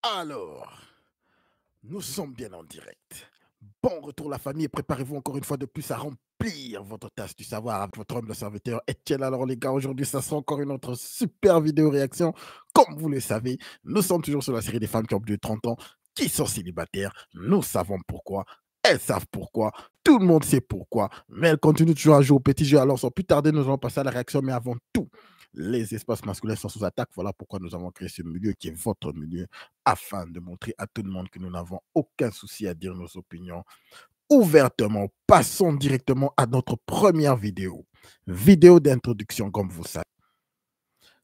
Alors, nous sommes bien en direct. Bon retour la famille et préparez-vous encore une fois de plus à remplir votre tasse du savoir avec votre humble serviteur Etienne. Alors les gars, aujourd'hui, ça sera encore une autre super vidéo réaction. Comme vous le savez, nous sommes toujours sur la série des femmes qui ont plus de 30 ans, qui sont célibataires. Nous savons pourquoi. Elles savent pourquoi. Tout le monde sait pourquoi. Mais elles continuent toujours à jouer au petit jeu. Alors sans plus tarder, nous allons passer à la réaction. Mais avant tout, les espaces masculins sont sous attaque. Voilà pourquoi nous avons créé ce milieu qui est votre milieu afin de montrer à tout le monde que nous n'avons aucun souci à dire nos opinions ouvertement. Passons directement à notre première vidéo. Vidéo d'introduction, comme vous savez.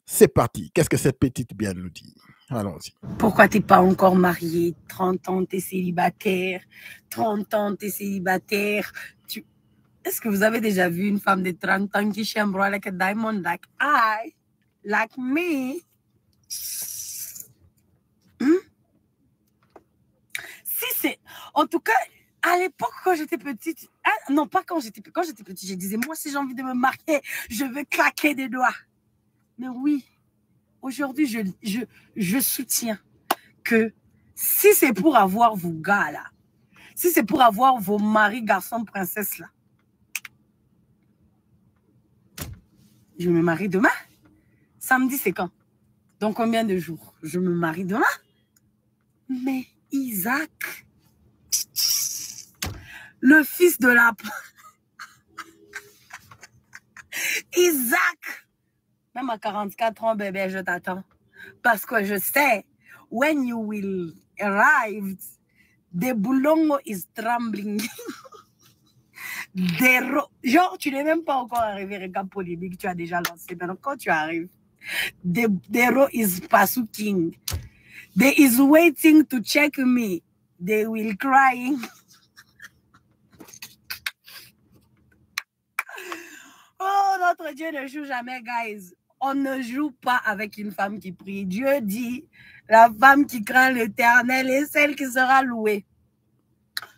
C'est parti. Qu'est-ce que cette petite bien nous dit? Allons-y. Pourquoi t'es pas encore marié? 30 ans, t'es célibataire. 30 ans, t'es célibataire. Est-ce que vous avez déjà vu une femme de 30 ans qui chambre like a diamond, like I, like me? Si c'est... En tout cas, à l'époque, quand j'étais petite... non, pas quand j'étais petite, je disais, moi, si j'ai envie de me marier, je veux claquer des doigts. Mais oui, aujourd'hui, je soutiens que si c'est pour avoir vos gars là, si c'est pour avoir vos maris, garçons, princesses là, je me marie demain. Samedi, c'est quand? Dans combien de jours? Je me marie demain. Mais Isaac, le fils de la... Isaac, même à 44 ans, bébé, je t'attends. Parce que je sais, when you will arrive, the boulongo is trembling. Genre, tu n'es même pas encore arrivé, regarde polémique, tu as déjà lancé. Mais quand tu arrives, Dero is pasuking. They is waiting to check me. They will crying. Oh, notre Dieu ne joue jamais, guys. On ne joue pas avec une femme qui prie. Dieu dit, la femme qui craint l'Éternel est celle qui sera louée.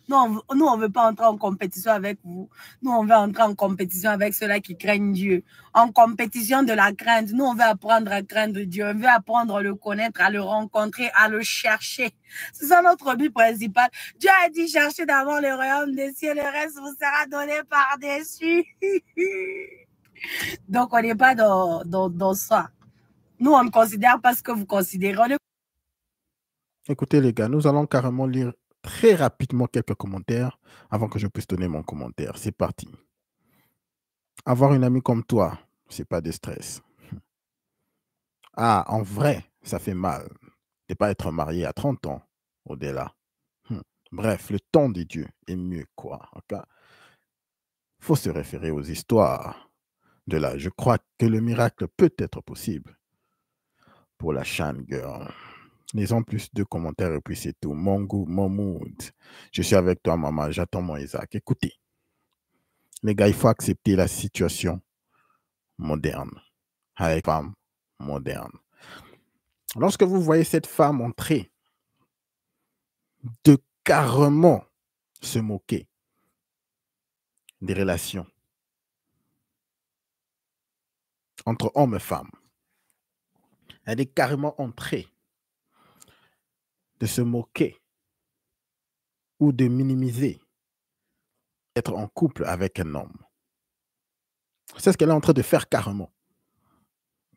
Non, nous, on ne veut pas entrer en compétition avec vous. Nous, on veut entrer en compétition avec ceux-là qui craignent Dieu. En compétition de la crainte. Nous, on veut apprendre à craindre Dieu. On veut apprendre à le connaître, à le rencontrer, à le chercher. C'est ça notre but principal. Dieu a dit, cherchez d'abord le royaume des cieux, le reste vous sera donné par-dessus. Donc, on n'est pas dans ça. Nous, on ne considère pas ce que vous considérez. Écoutez les gars, nous allons carrément lire très rapidement quelques commentaires avant que je puisse donner mon commentaire. C'est parti. Avoir une amie comme toi, c'est pas de stress. Ah, en vrai, ça fait mal de pas être marié à 30 ans au-delà. Bref, le temps de Dieu est mieux, quoi. Il faut se référer aux histoires de là. Je crois que le miracle peut être possible pour la Shan Girl. Lisons plus de commentaires et puis c'est tout. Mongo, Momoud, je suis avec toi, maman. J'attends mon Isaac. Écoutez, les gars, il faut accepter la situation moderne avec femme moderne. Lorsque vous voyez cette femme entrer, de carrément se moquer des relations entre hommes et femmes, elle est carrément entrée de se moquer ou de minimiser être en couple avec un homme. C'est ce qu'elle est en train de faire carrément.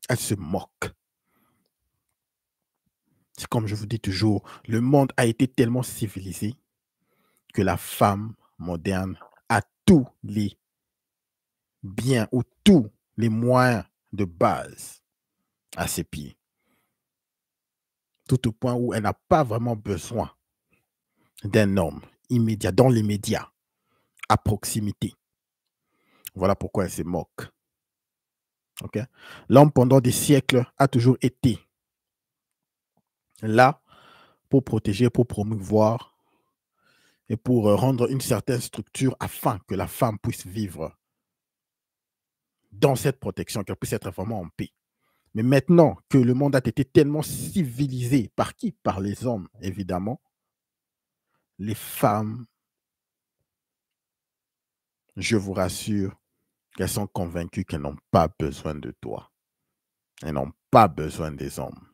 Elle se moque. C'est comme je vous dis toujours, le monde a été tellement civilisé que la femme moderne a tous les biens ou tous les moyens de base à ses pieds. Tout au point où elle n'a pas vraiment besoin d'un homme immédiat, dans les médias, à proximité. Voilà pourquoi elle se moque. Okay? L'homme, pendant des siècles, a toujours été là pour protéger, pour promouvoir et pour rendre une certaine structure afin que la femme puisse vivre dans cette protection, qu'elle puisse être vraiment en paix. Mais maintenant que le monde a été tellement civilisé, par qui? Par les hommes, évidemment. Les femmes, je vous rassure, qu'elles sont convaincues qu'elles n'ont pas besoin de toi. Elles n'ont pas besoin des hommes.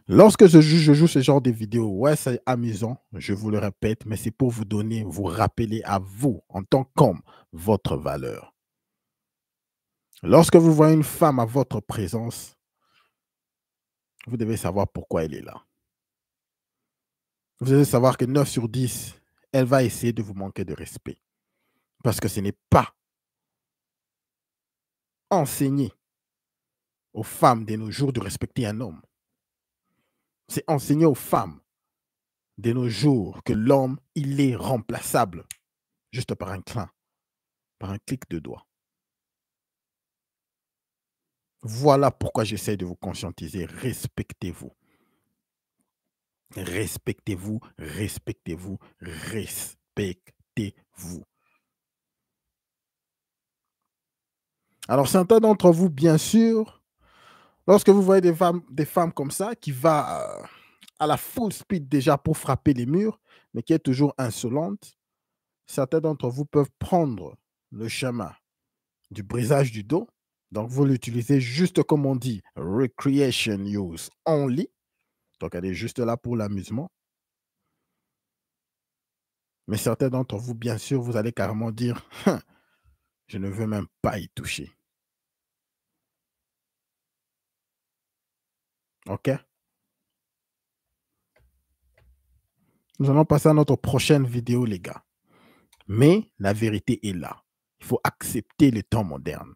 Lorsque je joue ce genre de vidéos, ouais, c'est amusant, je vous le répète, mais c'est pour vous donner, vous rappeler à vous, en tant qu'homme, votre valeur. Lorsque vous voyez une femme à votre présence, vous devez savoir pourquoi elle est là. Vous devez savoir que 9 sur 10, elle va essayer de vous manquer de respect. Parce que ce n'est pas enseigné aux femmes de nos jours de respecter un homme. C'est enseigné aux femmes de nos jours que l'homme, il est remplaçable juste par un clin, par un clic de doigt. Voilà pourquoi j'essaie de vous conscientiser. Respectez-vous. Respectez-vous, respectez-vous, respectez-vous. Alors, certains d'entre vous, bien sûr, lorsque vous voyez des femmes comme ça qui vont à la full speed déjà pour frapper les murs, mais qui est toujours insolente, certains d'entre vous peuvent prendre le chemin du brisage du dos. Donc, vous l'utilisez juste comme on dit, recreation use only. Donc, elle est juste là pour l'amusement. Mais certains d'entre vous, bien sûr, vous allez carrément dire, je ne veux même pas y toucher. OK? Nous allons passer à notre prochaine vidéo, les gars. Mais la vérité est là. Il faut accepter les temps modernes.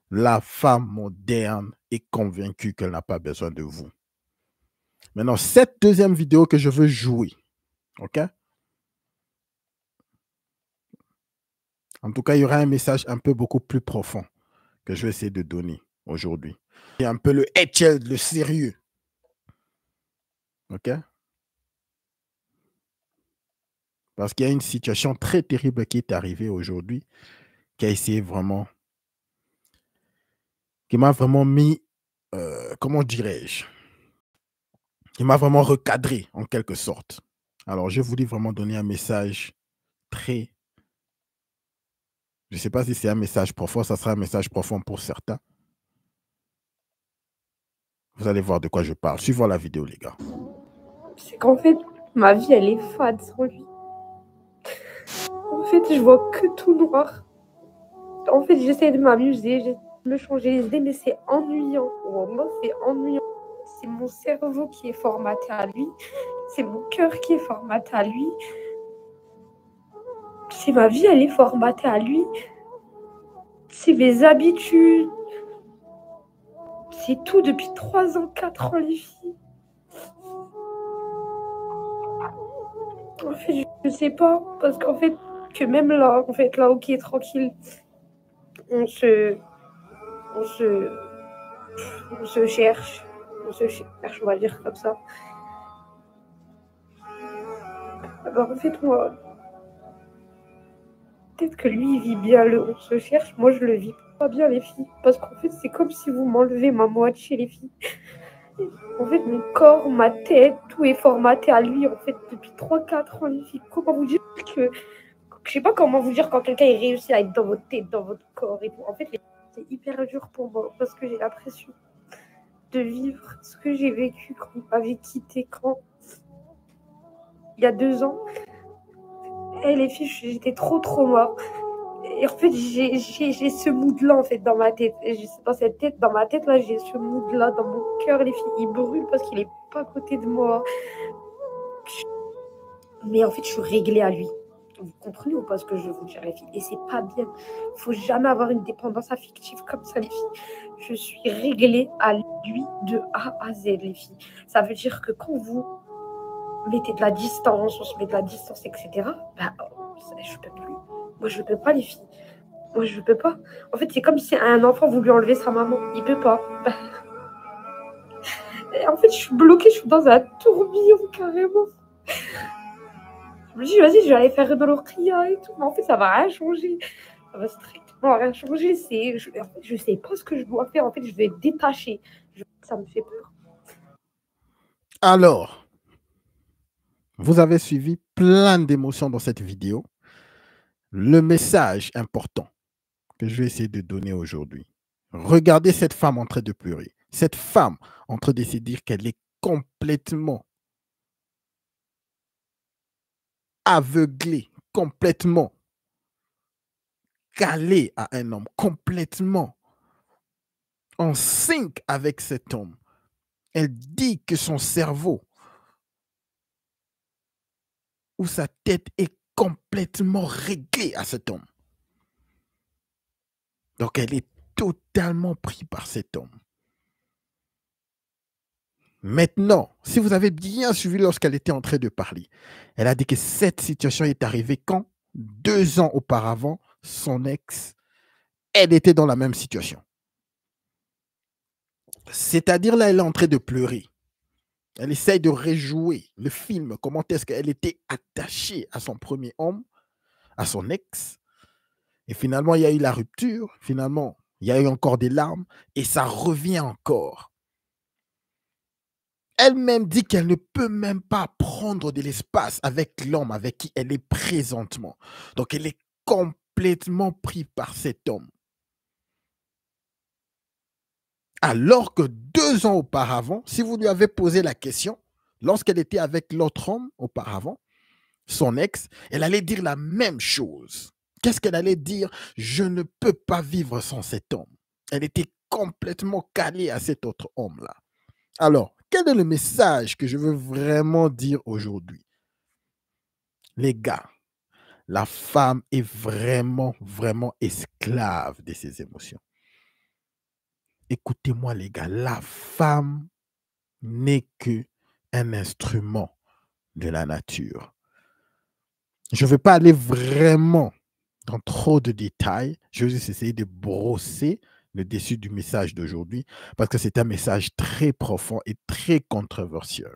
La femme moderne est convaincue qu'elle n'a pas besoin de vous. Maintenant, cette deuxième vidéo que je veux jouer, OK? En tout cas, il y aura un message un peu beaucoup plus profond que je vais essayer de donner aujourd'hui. C'est un peu le HL, le sérieux. OK? Parce qu'il y a une situation très terrible qui est arrivée aujourd'hui, qui a essayé vraiment, qui m'a vraiment mis, comment dirais-je, qui m'a vraiment recadré en quelque sorte. Alors, je voulais vraiment donner un message très, je ne sais pas si c'est un message profond, ça sera un message profond pour certains. Vous allez voir de quoi je parle. Suivons la vidéo, les gars. C'est qu'en fait, ma vie, elle est fade sans lui. En fait, je vois que tout noir. En fait, j'essaie de m'amuser, j'essaie de me changer les idées, mais c'est ennuyant. Vraiment, c'est ennuyant. C'est mon cerveau qui est formaté à lui. C'est mon cœur qui est formaté à lui. C'est ma vie, elle est formatée à lui. C'est mes habitudes. C'est tout depuis 3 ans, 4 ans, les filles. En fait, je sais pas, parce qu'en fait, que même là, en fait, là, ok, tranquille, on se cherche, on va dire comme ça. Alors, en fait, moi, peut-être que lui, il vit bien le on se cherche, moi, je le vis pas bien, les filles, parce qu'en fait, c'est comme si vous m'enlevez ma moitié, les filles. En fait, mon corps, ma tête, tout est formaté à lui, en fait, depuis 3-4 ans, les filles. Comment vous dire que... Je sais pas comment vous dire quand quelqu'un est réussi à être dans votre tête, dans votre corps et tout. En fait, c'est hyper dur pour moi parce que j'ai l'impression de vivre ce que j'ai vécu quand on m'avait quitté quand il y a 2 ans. Et les filles, j'étais trop mort. Et en fait, j'ai ce mood-là en fait dans ma tête. Dans ma tête là, j'ai ce mood-là dans mon cœur. Les filles, il brûle parce qu'il est pas à côté de moi. Mais en fait, je suis réglée à lui. Vous comprenez ou pas ce que je veux vous dire, les filles? Et c'est pas bien. Il faut jamais avoir une dépendance affective comme ça, les filles. Je suis réglée à lui de A à Z, les filles. Ça veut dire que quand vous mettez de la distance, on se met de la distance, etc., bah, je peux plus. Moi, je peux pas, les filles. Moi, je peux pas. En fait, c'est comme si un enfant voulait enlever sa maman. Il peut pas. Et en fait, je suis bloquée, je suis dans un tourbillon, carrément. Je me dis, vas-y, je vais aller faire de l'orchia et tout. Mais en fait, ça va rien changer. Ça va strictement rien changer. Je sais pas ce que je dois faire. En fait, je vais être détachée. Ça me fait peur. Alors, vous avez suivi plein d'émotions dans cette vidéo. Le message important que je vais essayer de donner aujourd'hui. Regardez cette femme en train de pleurer. Cette femme en train de se dire qu'elle est complètement aveuglée, complètement calée à un homme, complètement en sync avec cet homme. Elle dit que son cerveau ou sa tête est complètement réglée à cet homme. Donc, elle est totalement prise par cet homme. Maintenant, si vous avez bien suivi lorsqu'elle était en train de parler, elle a dit que cette situation est arrivée quand 2 ans auparavant, son ex, elle était dans la même situation. C'est-à-dire là, elle est en train de pleurer. Elle essaye de rejouer le film, comment est-ce qu'elle était attachée à son premier homme, à son ex. Et finalement, il y a eu la rupture. Finalement, il y a eu encore des larmes et ça revient encore. Elle-même dit qu'elle ne peut même pas prendre de l'espace avec l'homme avec qui elle est présentement. Donc, elle est complètement prise par cet homme. Alors que 2 ans auparavant, si vous lui avez posé la question, lorsqu'elle était avec l'autre homme auparavant, son ex, elle allait dire la même chose. Qu'est-ce qu'elle allait dire? Je ne peux pas vivre sans cet homme. Elle était complètement calée à cet autre homme-là. Alors, quel est le message que je veux vraiment dire aujourd'hui? Les gars, la femme est vraiment, vraiment esclave de ses émotions. Écoutez-moi, les gars, la femme n'est qu'un instrument de la nature. Je ne vais pas aller vraiment dans trop de détails. Je vais juste essayer de brosser le dessus du message d'aujourd'hui parce que c'est un message très profond et très controversiel.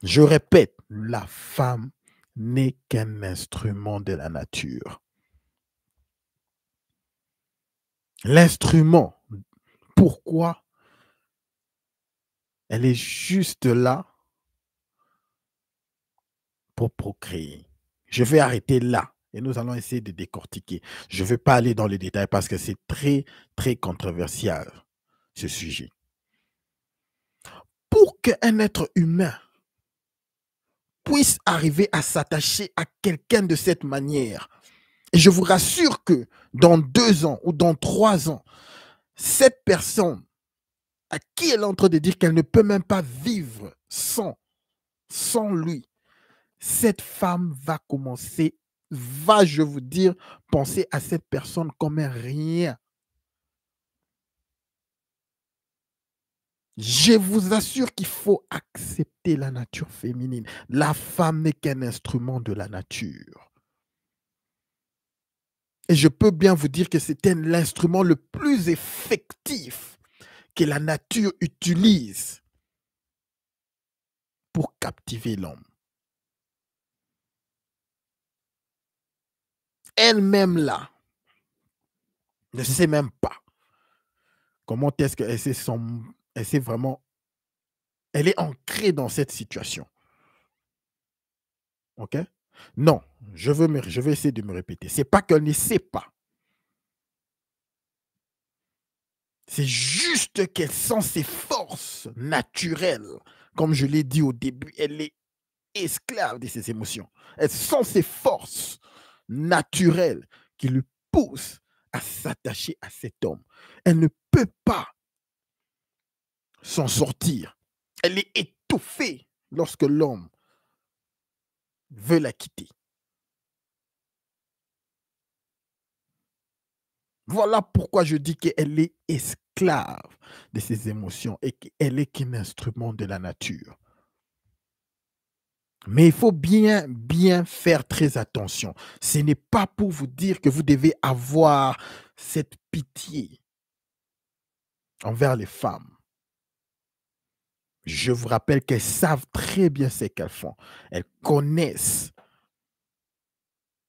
Je répète, la femme n'est qu'un instrument de la nature. L'instrument, pourquoi? Elle est juste là pour procréer. Je vais arrêter là et nous allons essayer de décortiquer. Je ne vais pas aller dans les détails parce que c'est très, très controversial, ce sujet. Pour qu'un être humain puisse arriver à s'attacher à quelqu'un de cette manière, et je vous rassure que dans 2 ans ou dans 3 ans, cette personne à qui elle est en train de dire qu'elle ne peut même pas vivre sans lui, cette femme va commencer, je vous dire, penser à cette personne comme un rien. Je vous assure qu'il faut accepter la nature féminine. La femme n'est qu'un instrument de la nature. Et je peux bien vous dire que c'est l'instrument le plus effectif que la nature utilise pour captiver l'homme. Elle-même là, ne sait même pas comment est-ce qu'elle sait vraiment, elle est ancrée dans cette situation. OK? Non, je vais essayer de me répéter. C'est pas qu'elle ne sait pas. C'est juste qu'elle sent ses forces naturelles. Comme je l'ai dit au début, elle est esclave de ses émotions. Elle sent ses forces naturelles qui lui poussent à s'attacher à cet homme. Elle ne peut pas s'en sortir. Elle est étouffée lorsque l'homme veut la quitter. Voilà pourquoi je dis qu'elle est esclave de ses émotions et qu'elle est qu'un instrument de la nature. Mais il faut bien, bien faire très attention. Ce n'est pas pour vous dire que vous devez avoir cette pitié envers les femmes. Je vous rappelle qu'elles savent très bien ce qu'elles font. Elles connaissent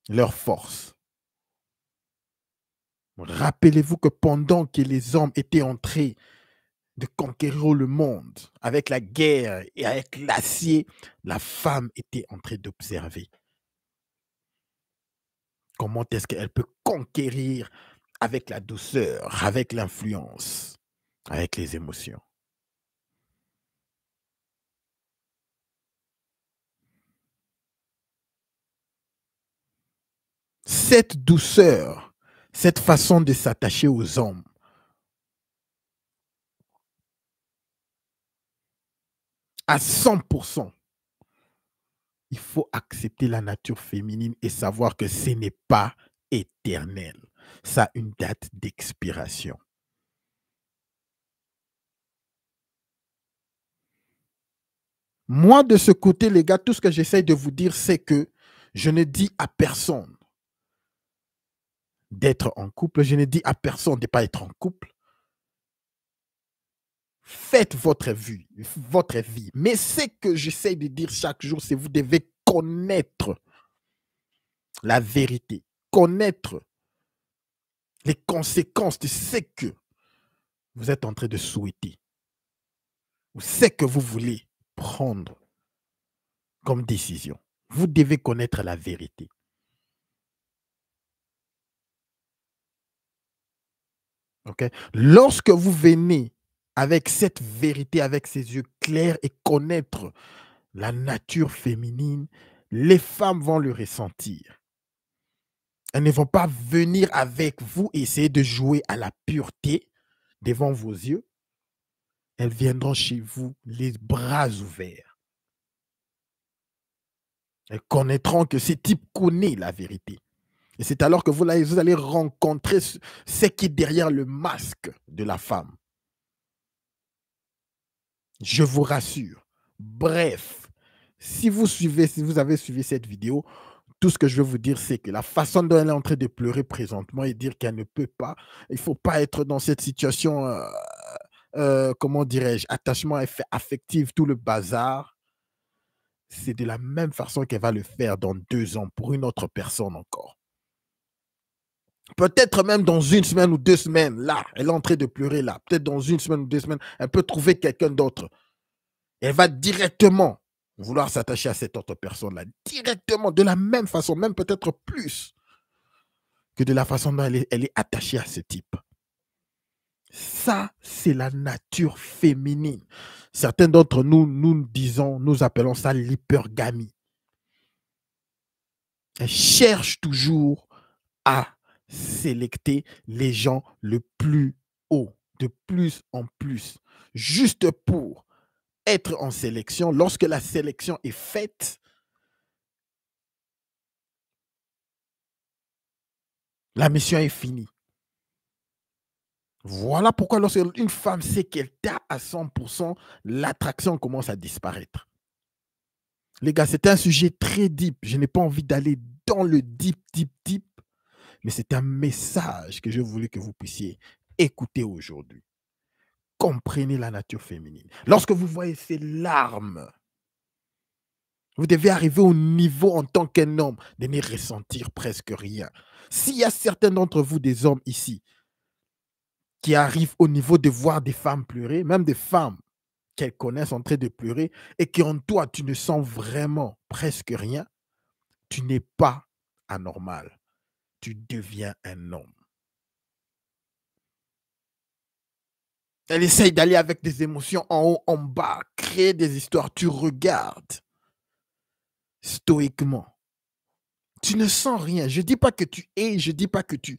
leurs forces. Rappelez-vous que pendant que les hommes étaient en train de conquérir le monde avec la guerre et avec l'acier, la femme était en train d'observer. Comment est-ce qu'elle peut conquérir avec la douceur, avec l'influence, avec les émotions? cette douceur, cette façon de s'attacher aux hommes, à 100%, il faut accepter la nature féminine et savoir que ce n'est pas éternel. Ça a une date d'expiration. Moi, de ce côté, les gars, tout ce que j'essaie de vous dire, c'est que je ne dis à personne d'être en couple. Je ne dis à personne de ne pas être en couple. Faites votre vie. Mais ce que j'essaie de dire chaque jour, c'est que vous devez connaître la vérité, connaître les conséquences de ce que vous êtes en train de souhaiter ou ce que vous voulez prendre comme décision. Vous devez connaître la vérité. Okay? Lorsque vous venez avec cette vérité, avec ces yeux clairs et connaître la nature féminine, les femmes vont le ressentir. Elles ne vont pas venir avec vous et essayer de jouer à la pureté devant vos yeux. Elles viendront chez vous les bras ouverts. Elles connaîtront que ce type connaît la vérité. Et c'est alors que vous allez rencontrer ce qui est derrière le masque de la femme. Je vous rassure. Bref, si vous avez suivi cette vidéo, tout ce que je veux vous dire, c'est que la façon dont elle est en train de pleurer présentement et dire qu'elle ne peut pas, il ne faut pas être dans cette situation, comment dirais-je, attachement affectif, tout le bazar. C'est de la même façon qu'elle va le faire dans 2 ans pour une autre personne encore. Peut-être même dans 1 semaine ou 2 semaines, là, elle est en train de pleurer là. Peut-être dans 1 semaine ou 2 semaines, elle peut trouver quelqu'un d'autre. Elle va directement vouloir s'attacher à cette autre personne-là. Directement, de la même façon, même peut-être plus que de la façon dont elle est attachée à ce type. Ça, c'est la nature féminine. Certains d'entre nous, nous appelons ça l'hypergamie. Elle cherche toujours à sélecter les gens le plus haut, de plus en plus, juste pour être en sélection. Lorsque la sélection est faite, la mission est finie. Voilà pourquoi lorsqu'une femme sait qu'elle t'a à 100%, l'attraction commence à disparaître. Les gars, c'est un sujet très deep. Je n'ai pas envie d'aller dans le deep, mais c'est un message que je voulais que vous puissiez écouter aujourd'hui. Comprenez la nature féminine. Lorsque vous voyez ces larmes, vous devez arriver au niveau en tant qu'un homme de ne ressentir presque rien. S'il y a certains d'entre vous, des hommes ici, qui arrivent au niveau de voir des femmes pleurer, même des femmes qu'elles connaissent en train de pleurer, et qui en toi, tu ne sens vraiment presque rien, tu n'es pas anormal. Tu deviens un homme. Elle essaye d'aller avec des émotions en haut, en bas, créer des histoires. Tu regardes stoïquement. Tu ne sens rien. Je ne dis pas que tu hais, je ne dis pas que tu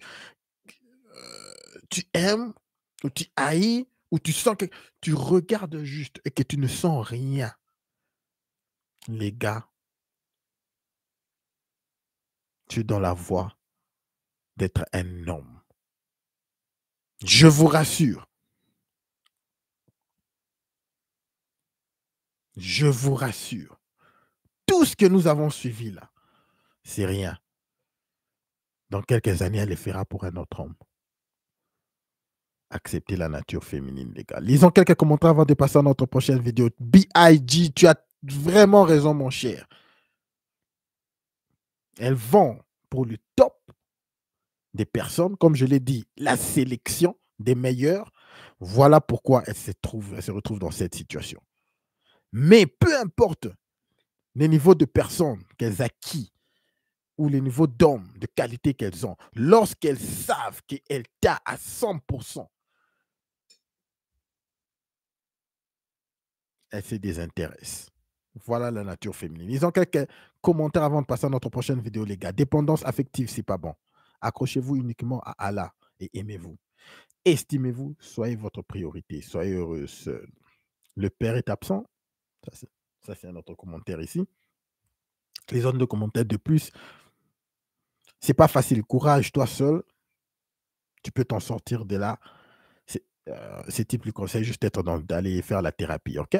aimes, ou tu haïs, ou tu sens que tu regardes juste et que tu ne sens rien. Les gars, tu es dans la voie d'être un homme. Je vous rassure. Je vous rassure. Tout ce que nous avons suivi là, c'est rien. Dans quelques années, elle le fera pour un autre homme. Acceptez la nature féminine, les gars. Lisons quelques commentaires avant de passer à notre prochaine vidéo. B.I.G., tu as vraiment raison, mon cher. Elles vont pour le top des personnes, comme je l'ai dit, la sélection des meilleurs. Voilà pourquoi elles se retrouvent dans cette situation. Mais peu importe les niveaux de personnes qu'elles acquis ou les niveaux d'hommes de qualité qu'elles ont, lorsqu'elles savent qu'elles t'a à 100%, elles se désintéressent. Voilà la nature féminine. Ils ont quelques commentaires avant de passer à notre prochaine vidéo, les gars. Dépendance affective, c'est pas bon. Accrochez-vous uniquement à Allah et aimez-vous. Estimez-vous, soyez votre priorité, soyez heureux seul. Le père est absent. Ça, c'est un autre commentaire ici. Les autres de commentaires de plus, c'est pas facile. Courage, toi seul, tu peux t'en sortir de là. Ces types lui conseillent juste d'aller faire la thérapie, ok?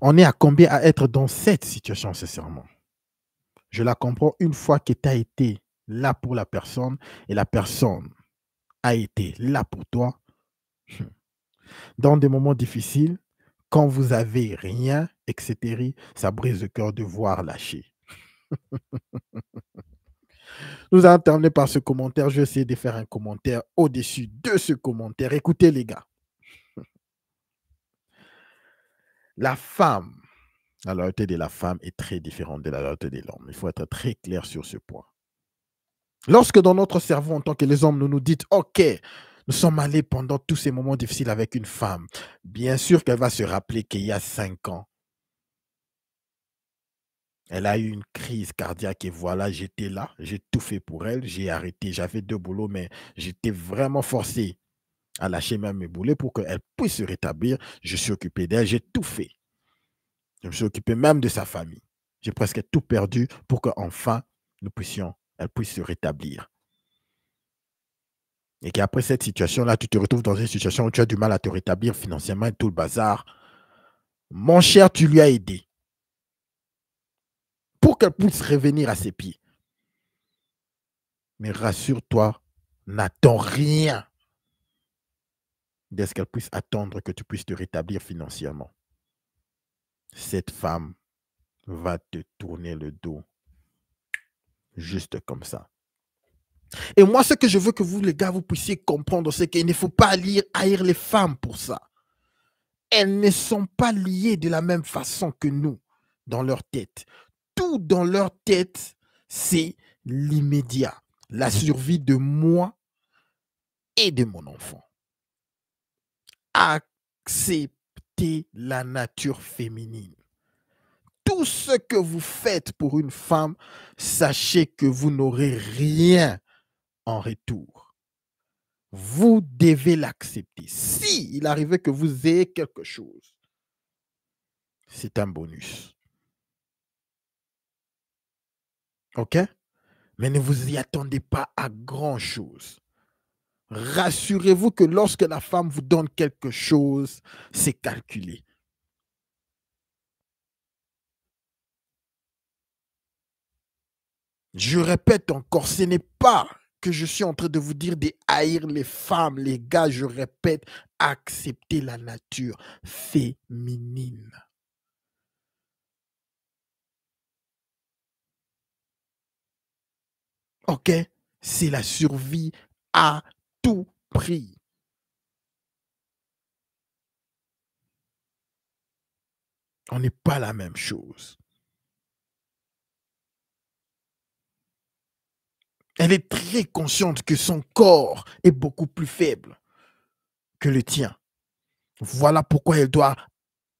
On est à combien à être dans cette situation, sincèrement? Je la comprends une fois que tu as été là pour la personne et la personne a été là pour toi. Dans des moments difficiles, quand vous avez rien, etc., ça brise le cœur de voir lâcher. Nous allons terminer par ce commentaire. Je vais essayer de faire un commentaire au-dessus de ce commentaire. Écoutez, les gars. La femme, la loyauté de la femme est très différente de la loyauté de l'homme. Il faut être très clair sur ce point. Lorsque dans notre cerveau, en tant que les hommes, nous nous dites, OK, nous sommes allés pendant tous ces moments difficiles avec une femme, bien sûr qu'elle va se rappeler qu'il y a 5 ans, elle a eu une crise cardiaque et voilà, j'étais là, j'ai tout fait pour elle, j'ai arrêté, j'avais 2 boulots, mais j'étais vraiment forcé à lâcher même mes boulots pour qu'elle puisse se rétablir. Je suis occupé d'elle, j'ai tout fait. Je me suis occupé même de sa famille. J'ai presque tout perdu pour qu'enfin, elle puisse se rétablir. Et qu'après cette situation-là, tu te retrouves dans une situation où tu as du mal à te rétablir financièrement et tout le bazar. Mon cher, tu lui as aidé pour qu'elle puisse revenir à ses pieds. Mais rassure-toi, n'attends rien de ce qu'elle puisse attendre que tu puisses te rétablir financièrement. Cette femme va te tourner le dos juste comme ça. Et moi, ce que je veux que vous, les gars, vous puissiez comprendre, c'est qu'il ne faut pas haïr les femmes pour ça. Elles ne sont pas liées de la même façon que nous dans leur tête. Tout dans leur tête, c'est l'immédiat, la survie de moi et de mon enfant. Acceptez la nature féminine. Tout ce que vous faites pour une femme, sachez que vous n'aurez rien en retour. Vous devez l'accepter. Si il arrivait que vous ayez quelque chose, c'est un bonus. OK? Mais ne vous y attendez pas à grand-chose. Rassurez-vous que lorsque la femme vous donne quelque chose, c'est calculé. Je répète encore, ce n'est pas que je suis en train de vous dire de haïr les femmes, les gars. Je répète, acceptez la nature féminine. OK? C'est la survie à tout prix. On n'est pas la même chose. Elle est très consciente que son corps est beaucoup plus faible que le tien. Voilà pourquoi elle doit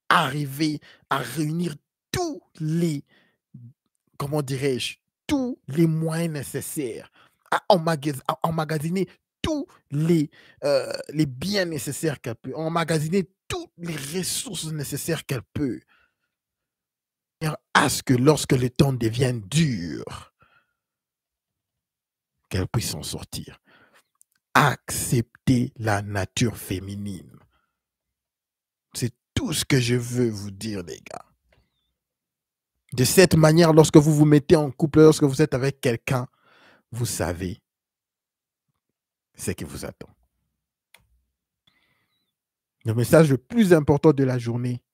arriver à réunir tous les, comment dirais-je, tous les moyens nécessaires, à emmagasiner tous les biens nécessaires qu'elle peut, emmagasiner toutes les ressources nécessaires qu'elle peut, à ce que lorsque le temps devienne dur, qu'elle puisse s'en sortir. Accepter la nature féminine. C'est tout ce que je veux vous dire, les gars. De cette manière, lorsque vous vous mettez en couple, lorsque vous êtes avec quelqu'un, vous savez ce qui vous attend. Le message le plus important de la journée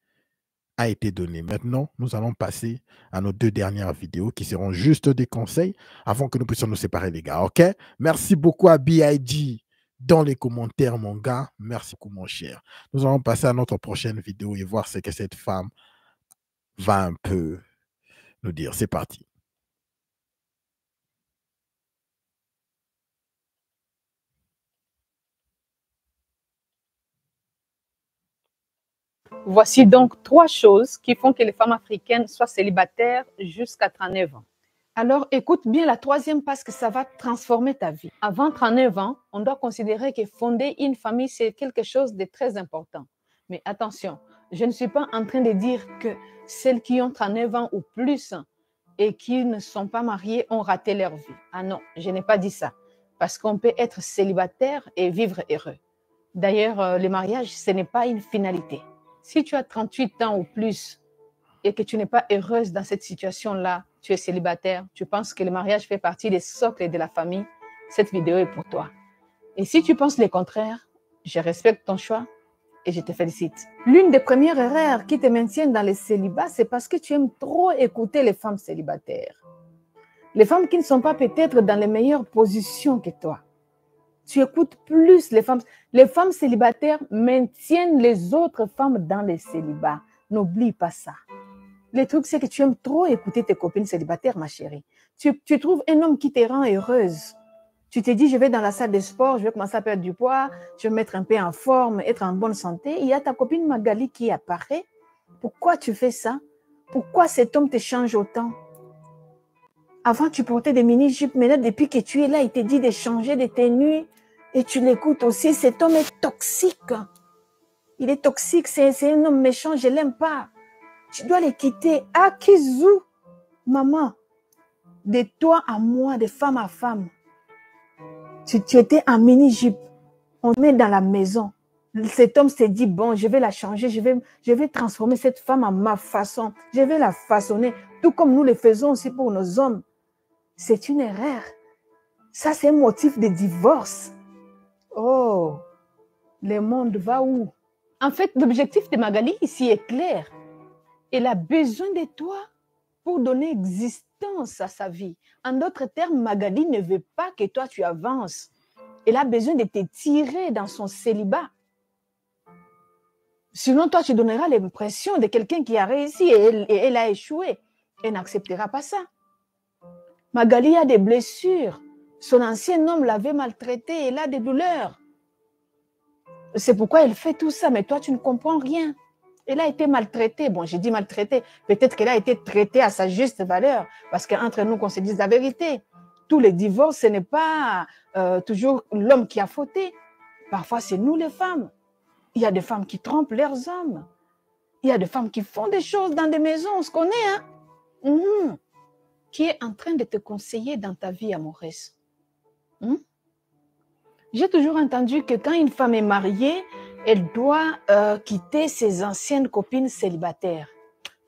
a été donné. Maintenant, nous allons passer à nos 2 dernières vidéos qui seront juste des conseils avant que nous puissions nous séparer, les gars. OK? Merci beaucoup à BIG dans les commentaires, mon gars. Merci beaucoup, mon cher. Nous allons passer à notre prochaine vidéo et voir ce que cette femme va un peu nous dire. C'est parti. Voici donc 3 choses qui font que les femmes africaines soient célibataires jusqu'à 39 ans. Alors, écoute bien la 3e parce que ça va transformer ta vie. Avant 39 ans, on doit considérer que fonder une famille, c'est quelque chose de très important. Mais attention, je ne suis pas en train de dire que celles qui ont 39 ans ou plus et qui ne sont pas mariées ont raté leur vie. Ah non, je n'ai pas dit ça. Parce qu'on peut être célibataire et vivre heureux. D'ailleurs, le mariage, ce n'est pas une finalité. Si tu as 38 ans ou plus et que tu n'es pas heureuse dans cette situation-là, tu es célibataire, tu penses que le mariage fait partie des socles de la famille, cette vidéo est pour toi. Et si tu penses le contraire, je respecte ton choix et je te félicite. L'une des premières erreurs qui te maintiennent dans le célibat, c'est parce que tu aimes trop écouter les femmes célibataires. Les femmes qui ne sont pas peut-être dans les meilleures positions que toi. Tu écoutes plus les femmes. Les femmes célibataires maintiennent les autres femmes dans le célibat. N'oublie pas ça. Le truc, c'est que tu aimes trop écouter tes copines célibataires, ma chérie. Tu trouves un homme qui te rend heureuse. Tu te dis, je vais dans la salle de sport, je vais commencer à perdre du poids, je vais me mettre un peu en forme, être en bonne santé. Il y a ta copine Magali qui apparaît. Pourquoi tu fais ça? Pourquoi cet homme te change autant? Avant, tu portais des mini-jupes. Maintenant, depuis que tu es là, il te dit de changer de tenue et tu l'écoutes aussi. Cet homme est toxique. Il est toxique. C'est un homme méchant. Je ne l'aime pas. Tu dois les quitter. Akizu, maman, de toi à moi, de femme à femme. Tu étais en mini-jupe. On met dans la maison. Cet homme s'est dit, bon, je vais la changer. Je vais transformer cette femme à ma façon. Je vais la façonner. Tout comme nous le faisons aussi pour nos hommes. C'est une erreur. Ça, c'est un motif de divorce. Oh, le monde va où? En fait, l'objectif de Magali ici est clair. Elle a besoin de toi pour donner existence à sa vie. En d'autres termes, Magali ne veut pas que toi, tu avances. Elle a besoin de te tirer dans son célibat. Sinon, toi, tu donneras l'impression de quelqu'un qui a réussi et elle a échoué. Elle n'acceptera pas ça. Magali a des blessures. Son ancien homme l'avait maltraitée. Elle a des douleurs. C'est pourquoi elle fait tout ça. Mais toi, tu ne comprends rien. Elle a été maltraitée. Bon, j'ai dit maltraitée. Peut-être qu'elle a été traitée à sa juste valeur. Parce qu'entre nous, qu'on se dise la vérité. Tous les divorces, ce n'est pas toujours l'homme qui a fauté. Parfois, c'est nous les femmes. Il y a des femmes qui trompent leurs hommes. Il y a des femmes qui font des choses dans des maisons. On se connaît, hein? Qui est en train de te conseiller dans ta vie amoureuse. J'ai toujours entendu que quand une femme est mariée, elle doit quitter ses anciennes copines célibataires.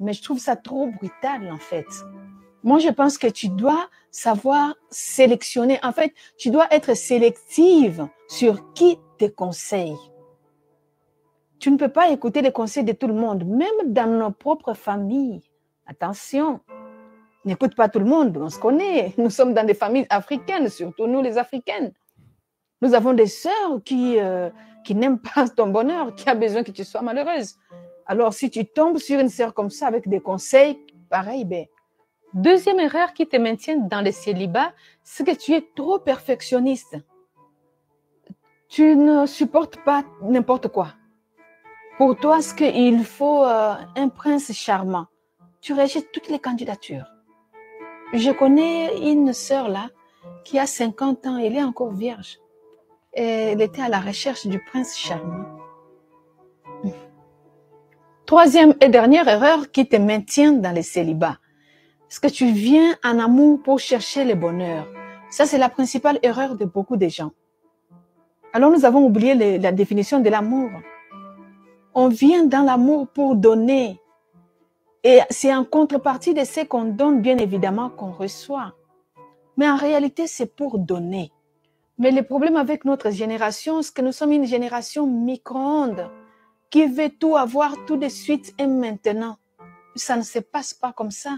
Mais je trouve ça trop brutal, en fait. Moi, je pense que tu dois savoir sélectionner. En fait, tu dois être sélective sur qui te conseille. Tu ne peux pas écouter les conseils de tout le monde, même dans nos propres familles. Attention. N'écoute pas tout le monde, on se connaît. Nous sommes dans des familles africaines, surtout nous les Africaines. Nous avons des sœurs qui n'aiment pas ton bonheur, qui a besoin que tu sois malheureuse. Alors, si tu tombes sur une sœur comme ça avec des conseils, pareil, ben. Deuxième erreur qui te maintient dans le célibat, c'est que tu es trop perfectionniste. Tu ne supportes pas n'importe quoi. Pour toi, ce qu'il faut un prince charmant. Tu rejettes toutes les candidatures. Je connais une sœur là qui a 50 ans, elle est encore vierge. Elle était à la recherche du prince charmant. Troisième et dernière erreur qui te maintient dans le célibat. Est-ce que tu viens en amour pour chercher le bonheur? Ça, c'est la principale erreur de beaucoup de gens. Alors, nous avons oublié la définition de l'amour. On vient dans l'amour pour donner. Et c'est en contrepartie de ce qu'on donne, bien évidemment, qu'on reçoit. Mais en réalité, c'est pour donner. Mais le problème avec notre génération, c'est que nous sommes une génération micro-ondes qui veut tout avoir tout de suite et maintenant. Ça ne se passe pas comme ça.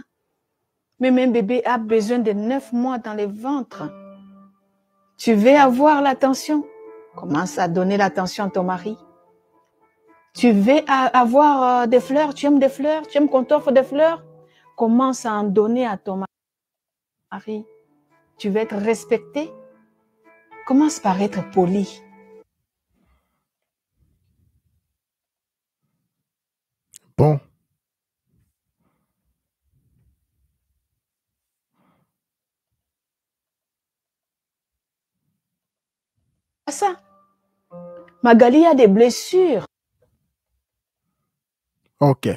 Même un bébé a besoin de 9 mois dans le ventre. Tu veux avoir l'attention? Commence à donner l'attention à ton mari. Tu veux avoir des fleurs, tu aimes des fleurs, tu aimes qu'on t'offre des fleurs, commence à en donner à ton mari. Tu veux être respecté, commence par être poli. bon. Ça. Magali a des blessures. Ok.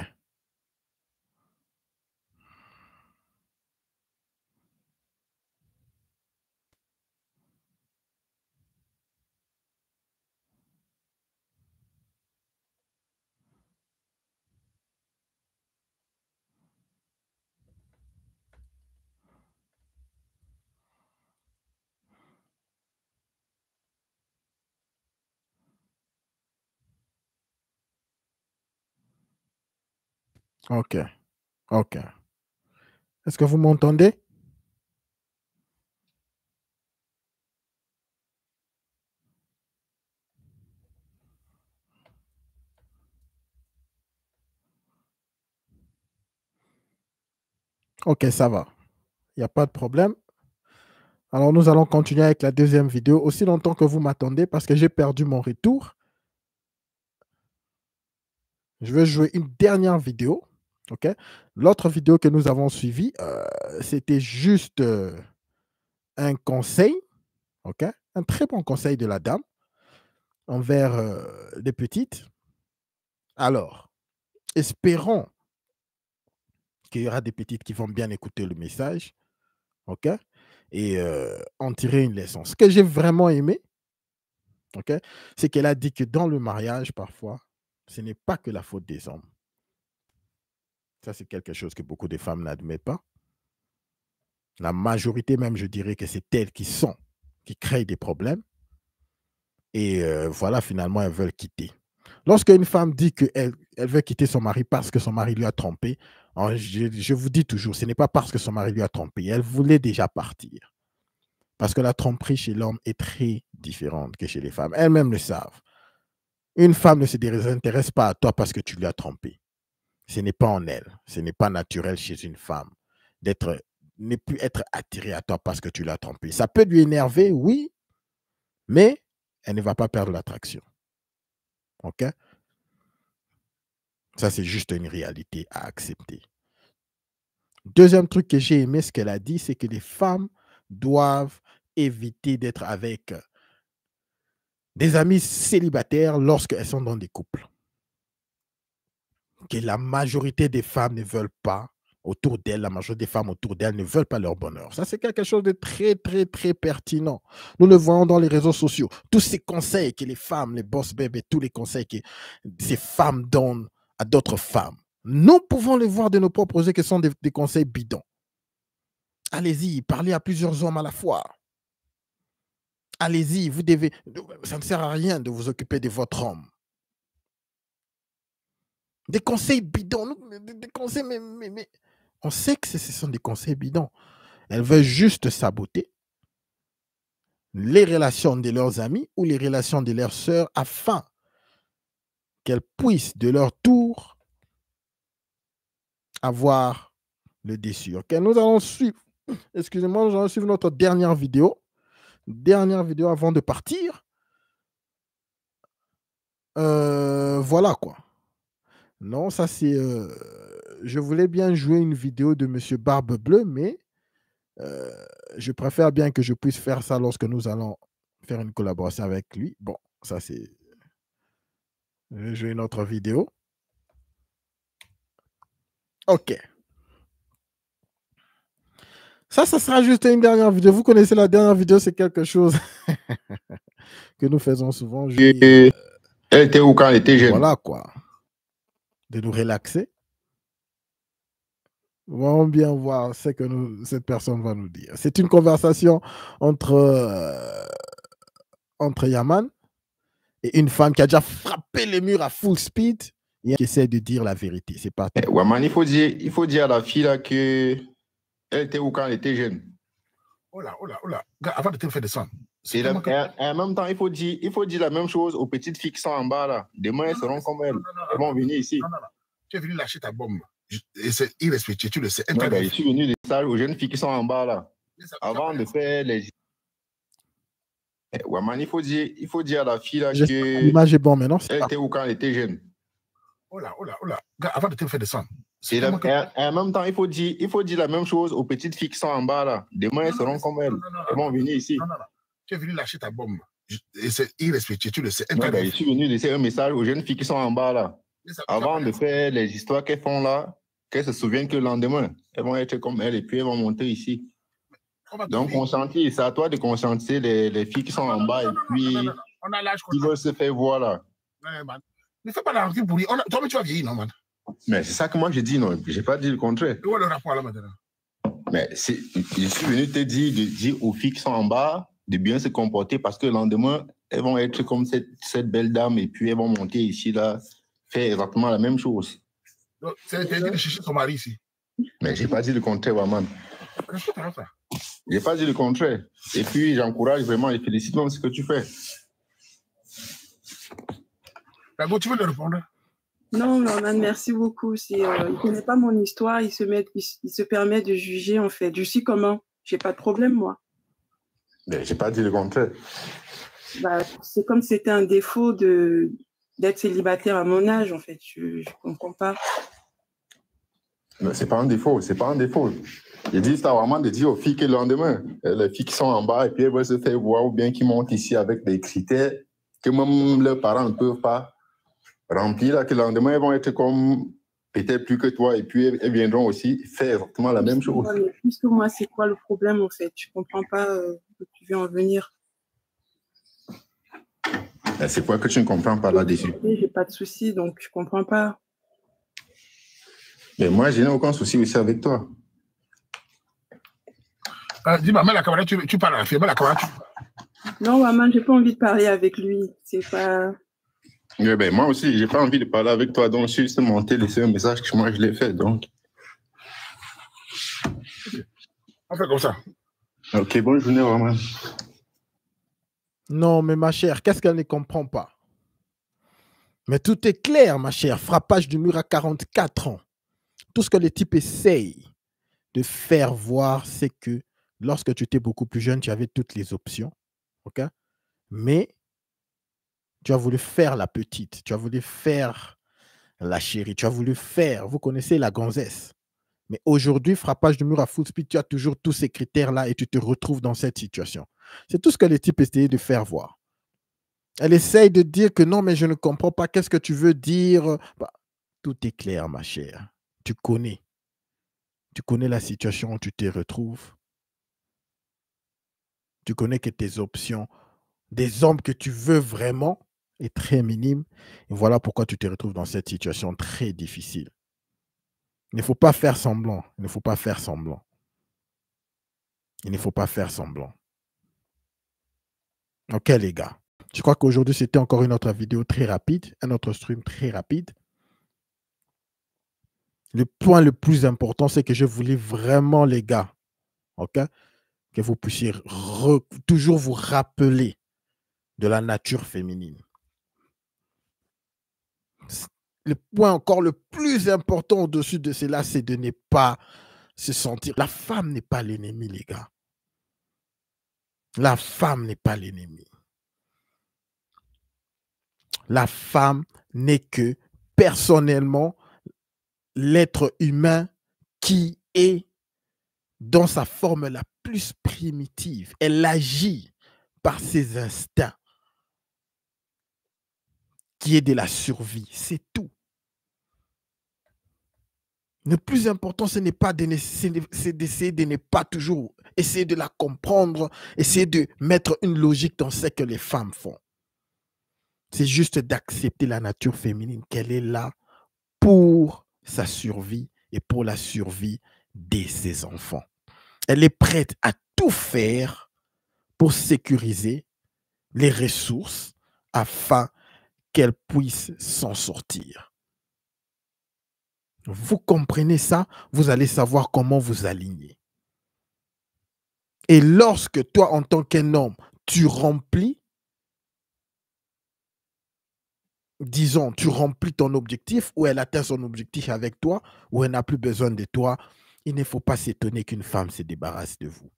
Ok. Ok. Est-ce que vous m'entendez? Ok, ça va. Il n'y a pas de problème. Alors, nous allons continuer avec la deuxième vidéo aussi longtemps que vous m'attendez parce que j'ai perdu mon retour. Je vais jouer une dernière vidéo. Ok. L'autre vidéo que nous avons suivie, c'était juste un conseil. Ok. Un très bon conseil de la dame envers les petites. Alors, espérons qu'il y aura des petites qui vont bien écouter le message. OK? Et en tirer une leçon. Ce que j'ai vraiment aimé, OK, c'est qu'elle a dit que dans le mariage, parfois, ce n'est pas que la faute des hommes. Ça, c'est quelque chose que beaucoup de femmes n'admettent pas. La majorité même, je dirais que c'est elles qui créent des problèmes. Et voilà, finalement, elles veulent quitter. Lorsqu'une femme dit qu'elle veut quitter son mari parce que son mari lui a trompé, je vous dis toujours, ce n'est pas parce que son mari lui a trompé. Elle voulait déjà partir. Parce que la tromperie chez l'homme est très différente que chez les femmes. Elles-mêmes le savent. Une femme ne se désintéresse pas à toi parce que tu l'as trompée. Ce n'est pas en elle. Ce n'est pas naturel chez une femme ne plus être attirée à toi parce que tu l'as trompée. Ça peut lui énerver, oui, mais elle ne va pas perdre l'attraction. OK? Ça, c'est juste une réalité à accepter. Deuxième truc que j'ai aimé, ce qu'elle a dit, c'est que les femmes doivent éviter d'être avec des amis célibataires lorsqu'elles sont dans des couples. Que la majorité des femmes ne veulent pas autour d'elles, la majorité des femmes autour d'elles ne veulent pas leur bonheur. Ça, c'est quelque chose de très, très, très pertinent. Nous le voyons dans les réseaux sociaux. Tous ces conseils que les femmes, les boss bébés, tous les conseils que ces femmes donnent à d'autres femmes, nous pouvons les voir de nos propres yeux que ce sont des conseils bidons. Allez-y, parlez à plusieurs hommes à la fois. Allez-y, ça ne sert à rien de vous occuper de votre homme. Des conseils bidons, des conseils, mais on sait que ce sont des conseils bidons. Elles veulent juste saboter les relations de leurs amis ou les relations de leurs sœurs afin qu'elles puissent de leur tour avoir le dessus. Ok, nous allons suivre, excusez-moi, nous allons suivre notre dernière vidéo. Dernière vidéo avant de partir. Voilà quoi. Non, ça c'est... je voulais bien jouer une vidéo de Monsieur Barbe Bleue, mais je préfère bien que je puisse faire ça lorsque nous allons faire une collaboration avec lui. Bon, ça c'est... Je vais jouer une autre vidéo. OK. Ça sera juste une dernière vidéo. Vous connaissez la dernière vidéo, c'est quelque chose que nous faisons souvent. Elle était où quand elle était jeune? Voilà quoi. De nous relaxer. Nous allons bien voir ce que cette personne va nous dire. C'est une conversation entre Yaman et une femme qui a déjà frappé les murs à full speed et qui essaie de dire la vérité. C'est pas tout. Waman, il faut dire à la fille là que elle était où quand elle était jeune. Oh là. Avant de te faire descendre. Et en même temps, il faut dire la même chose aux petites filles qui sont en bas là. Demain, elles seront comme elles. Elles vont venir ici. Non. Tu es venu lâcher ta bombe. C'est irrespectueux, tu le sais. Je suis venu dire ça aux jeunes filles qui sont en bas là. Avant de faire les... Waman, il faut dire à la fille là que... L'image est bonne maintenant. Elle était où quand elle était jeune. Oh là. Avant de te faire descendre. Et en même temps, il faut dire la même chose aux petites filles qui sont en bas là. Demain, elles seront comme elles. Elles vont venir ici. Non. Tu es venu lâcher ta bombe. Et c'est irrespectueux, tu le sais. Non, ben, je suis venu laisser un message aux jeunes filles qui sont en bas là. Avant de faire les histoires qu'elles font là, qu'elles se souviennent que le lendemain, elles vont être comme elles et puis elles vont monter ici. Donc, conscientiser, c'est à toi de conscientiser les filles qui sont en bas et puis qui veulent se faire voir là. Ouais, man. Ne fais pas la rancune pour lui. Toi, mais tu vas vieillir, non, man? Mais c'est ça que moi j'ai dit, non. Je n'ai pas dit le contraire. Où est le rapport là maintenant? Mais je suis venu te dire, de dire aux filles qui sont en bas de bien se comporter parce que le lendemain, elles vont être comme cette belle dame et puis elles vont monter ici, là, faire exactement la même chose. C'est dit de chercher son mari ici. Mais je n'ai pas dit le contraire, Waman. Qu'est-ce que tu as fait? Je n'ai pas dit le contraire. Et puis, j'encourage vraiment et félicite même ce que tu fais. D'abord, tu veux le répondre? Non, Norman, merci beaucoup. Il ne connaît pas mon histoire, il se permet de juger, en fait. Je suis comment? J'ai pas de problème, moi. Mais j'ai pas dit le contraire. Bah, c'est comme si c'était un défaut d'être célibataire à mon âge, en fait. Je comprends pas. Mais c'est pas un défaut, c'est pas un défaut. J'ai dit ça vraiment de dire aux filles que le lendemain, les filles qui sont en bas et puis elles veulent se faire voir ou bien qui montent ici avec des critères que même leurs parents ne peuvent pas remplir, là, que le lendemain, elles vont être comme peut-être plus que toi et puis elles viendront aussi faire exactement la même chose. Mais plus que moi, c'est quoi le problème, en fait? Je comprends pas où tu veux en venir. C'est quoi que tu ne comprends pas là-dessus? J'ai pas de soucis, donc je comprends pas. Mais moi, je n'ai aucun souci aussi avec toi. Dis-moi, mais la caméra, tu parles à la fille, mais la caméra, Non, maman, j'ai pas envie de parler avec lui. C'est pas... Oui, ben, moi aussi, j'ai pas envie de parler avec toi, donc je suis juste monté, laisser un message que moi, je l'ai fait, donc. On fait comme ça. Ok, bonne journée, Roman. Non, mais ma chère, qu'est-ce qu'elle ne comprend pas? Mais tout est clair, ma chère. Frappage du mur à 44 ans. Tout ce que les types essayent de faire voir, c'est que lorsque tu étais beaucoup plus jeune, tu avais toutes les options. OK? Mais tu as voulu faire la petite, tu as voulu faire la chérie, tu as voulu faire, vous connaissez la gonzesse. Mais aujourd'hui, frappage de mur à full speed, tu as toujours tous ces critères-là et tu te retrouves dans cette situation. C'est tout ce que les types essayaient de faire voir. Elle essaye de dire que non, mais je ne comprends pas, qu'est-ce que tu veux dire? Bah, tout est clair, ma chère. Tu connais. Tu connais la situation où tu te retrouves. Tu connais que tes options, des hommes que tu veux vraiment, est très minime. Et voilà pourquoi tu te retrouves dans cette situation très difficile. Il ne faut pas faire semblant. Il ne faut pas faire semblant. Il ne faut pas faire semblant. Ok, les gars. Je crois qu'aujourd'hui, c'était encore une autre vidéo très rapide, un autre stream très rapide. Le point le plus important, c'est que je voulais vraiment, les gars, ok, que vous puissiez toujours vous rappeler de la nature féminine. Le point encore le plus important au-dessus de cela, c'est de ne pas se sentir... La femme n'est pas l'ennemi, les gars. La femme n'est pas l'ennemi. La femme n'est que, personnellement, l'être humain qui est dans sa forme la plus primitive. Elle agit par ses instincts, qui est de la survie. C'est tout. Le plus important, ce n'est pas c'est d'essayer de ne pas toujours essayer de la comprendre, essayer de mettre une logique dans ce que les femmes font. C'est juste d'accepter la nature féminine, qu'elle est là pour sa survie et pour la survie de ses enfants. Elle est prête à tout faire pour sécuriser les ressources afin qu'elle puisse s'en sortir. Vous comprenez ça, vous allez savoir comment vous aligner. Et lorsque toi, en tant qu'un homme, tu remplis, disons, tu remplis ton objectif, ou elle atteint son objectif avec toi, ou elle n'a plus besoin de toi, il ne faut pas s'étonner qu'une femme se débarrasse de vous.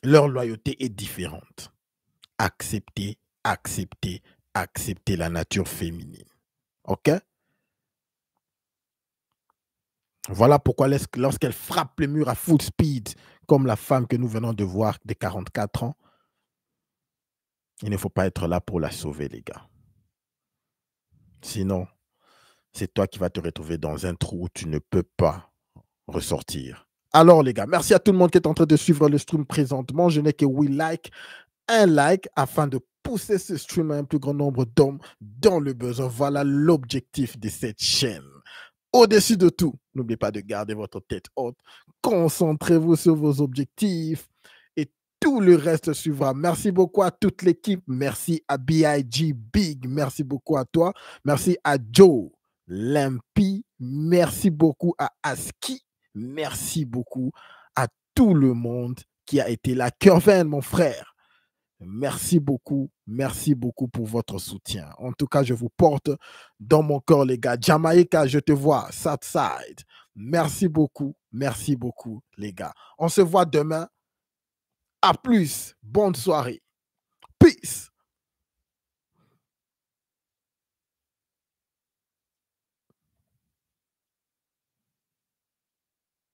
Leur loyauté est différente. Acceptez, acceptez, accepter la nature féminine. OK? Voilà pourquoi lorsqu'elle frappe le mur à full speed, comme la femme que nous venons de voir de 44 ans, il ne faut pas être là pour la sauver, les gars. Sinon, c'est toi qui vas te retrouver dans un trou où tu ne peux pas ressortir. Alors, les gars, merci à tout le monde qui est en train de suivre le stream présentement. Je n'ai que un like afin de pousser ce stream à un plus grand nombre d'hommes dans le besoin. Voilà l'objectif de cette chaîne. Au-dessus de tout, n'oubliez pas de garder votre tête haute. Concentrez-vous sur vos objectifs et tout le reste suivra. Merci beaucoup à toute l'équipe. Merci à B.I.G. Big. Merci beaucoup à toi. Merci à Joe, Lampi. Merci beaucoup à Aski. Merci beaucoup à tout le monde qui a été là. Kervin, mon frère. Merci beaucoup pour votre soutien. En tout cas, je vous porte dans mon corps, les gars. Jamaïca, je te vois. Southside. Merci beaucoup, les gars. On se voit demain. À plus. Bonne soirée.